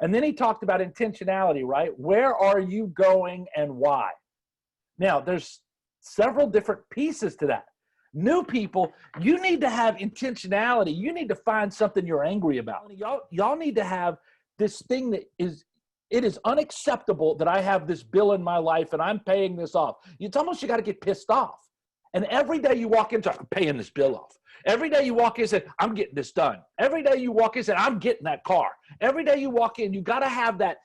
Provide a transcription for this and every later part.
And then he talked about intentionality, right? Where are you going and why? Now, there's several different pieces to that. New people, you need to have intentionality. You need to find something you're angry about. Y'all need to have this thing that is, it is unacceptable that I have this bill in my life and I'm paying this off. It's almost you got to get pissed off. And every day you walk in, I'm paying this bill off. Every day you walk in and say, I'm getting this done. Every day you walk in and say, I'm getting that car. Every day you walk in, you got to have that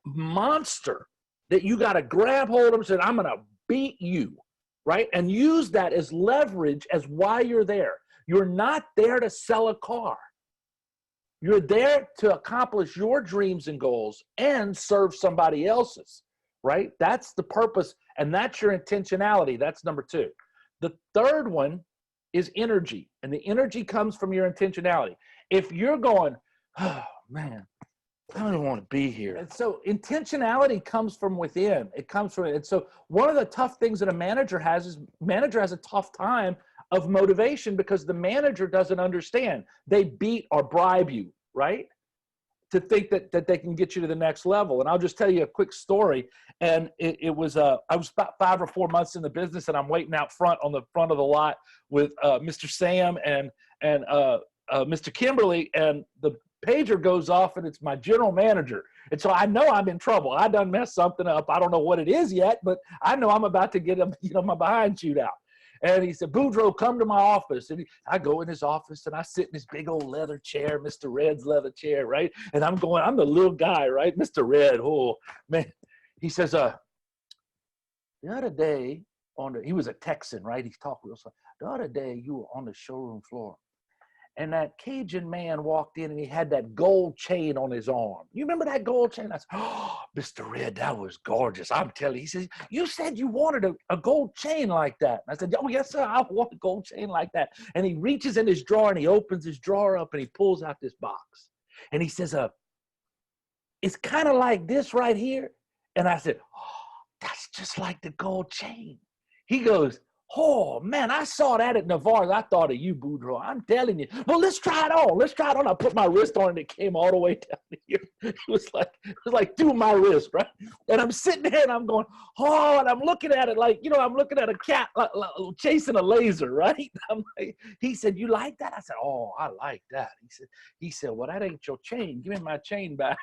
monster that you got to grab hold of and say, I'm going to beat you, right? And use that as leverage as why you're there. You're not there to sell a car. You're there to accomplish your dreams and goals and serve somebody else's, right? That's the purpose, and that's your intentionality. That's number two. The third one is energy, and the energy comes from your intentionality. If you're going, oh, man, I don't want to be here. And so intentionality comes from within. It comes from, and so one of the tough things that a manager has is manager has a tough time of motivation because the manager doesn't understand. They beat or bribe you, right? To think that they can get you to the next level. And I'll just tell you a quick story. And I was about 5 or 4 months in the business, and I'm waiting out front on the front of the lot with Mr. Sam and Mr. Kimberly, and the pager goes off, and it's my general manager. And so I know I'm in trouble. I done messed something up. I don't know what it is yet, but I know I'm about to get my behind chewed out. And he said, Boudreaux, come to my office. And I go in his office, and I sit in this big old leather chair, Mr. Red's leather chair, right? And I'm the little guy, right? Mr. Red, oh, man. He says, the other day, he was a Texan, right? He's talking real slow. The other day, you were on the showroom floor, and that Cajun man walked in, and he had that gold chain on his arm. You remember that gold chain? I said, oh, Mr. Red, that was gorgeous. I'm telling you. He says, you said you wanted a gold chain like that. And I said, oh, yes, sir, I want a gold chain like that. And he reaches in his drawer, and he opens his drawer up, and he pulls out this box. And he says, it's kind of like this right here. And I said, oh, that's just like the gold chain. He goes, oh, man, I saw that at Navarre's. I thought of you, Boudreaux. I'm telling you. Well, let's try it on. Let's try it on. I put my wrist on, and it came all the way down here. It was like through my wrist, right? And I'm sitting there, and I'm going, oh, and I'm looking at it like, I'm looking at a cat like chasing a laser, right? I'm like, he said, you like that? I said, oh, I like that. He said, well, that ain't your chain. Give me my chain back.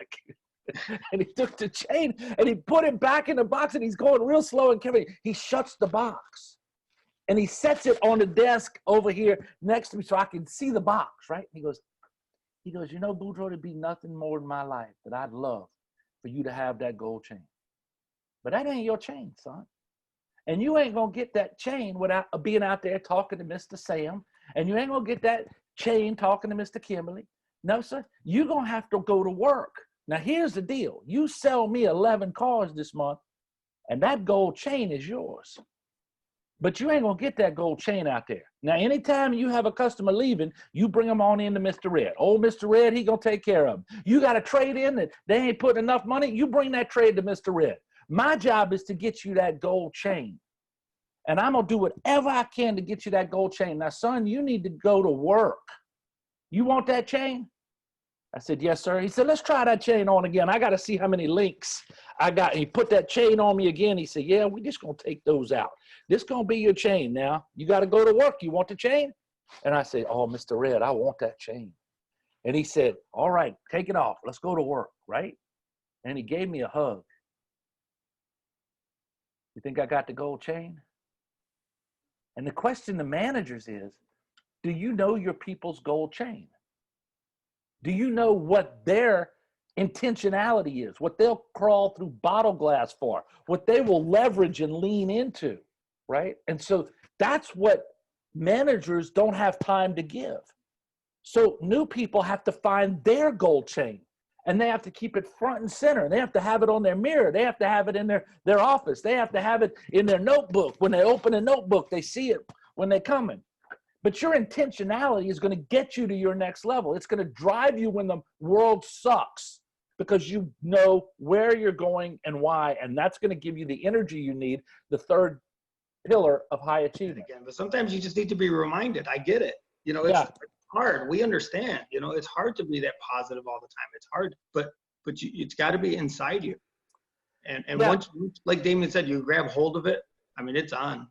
And he took the chain, and he put it back in the box, and he's going real slow. And Kevin, he shuts the box. And he sets it on the desk over here next to me so I can see the box, right? He goes, Boudreaux, it'd be nothing more in my life that I'd love for you to have that gold chain. But that ain't your chain, son. And you ain't going to get that chain without being out there talking to Mr. Sam. And you ain't going to get that chain talking to Mr. Kimberly. No, sir. You're going to have to go to work. Now, here's the deal. You sell me 11 cars this month, and that gold chain is yours. But you ain't going to get that gold chain out there. Now, anytime you have a customer leaving, you bring them on into Mr. Red. Old Mr. Red, he going to take care of them. You got a trade in that they ain't putting enough money, you bring that trade to Mr. Red. My job is to get you that gold chain. And I'm going to do whatever I can to get you that gold chain. Now, son, you need to go to work. You want that chain? I said, yes, sir. He said, let's try that chain on again. I got to see how many links I got. And he put that chain on me again. He said, yeah, we're just going to take those out. This going to be your chain now. You got to go to work. You want the chain? And I said, oh, Mr. Red, I want that chain. And he said, all right, take it off. Let's go to work, right? And he gave me a hug. You think I got the gold chain? And the question to managers is, do you know your people's gold chain? Do you know what their intentionality is, what they'll crawl through bottle glass for, what they will leverage and lean into, right? And so that's what managers don't have time to give. So new people have to find their gold chain, and they have to keep it front and center. They have to have it on their mirror. They have to have it in their office. They have to have it in their notebook. When they open a notebook, they see it when they come in. But your intentionality is going to get you to your next level. It's going to drive you when the world sucks because you know where you're going and why, and that's going to give you the energy you need, the third pillar of high achievement. Again, but sometimes you just need to be reminded. I get it. It's hard. We understand. It's hard to be that positive all the time. It's hard, but but it's got to be inside you. And Yeah. once, like Damian said, you grab hold of it, I mean, it's on.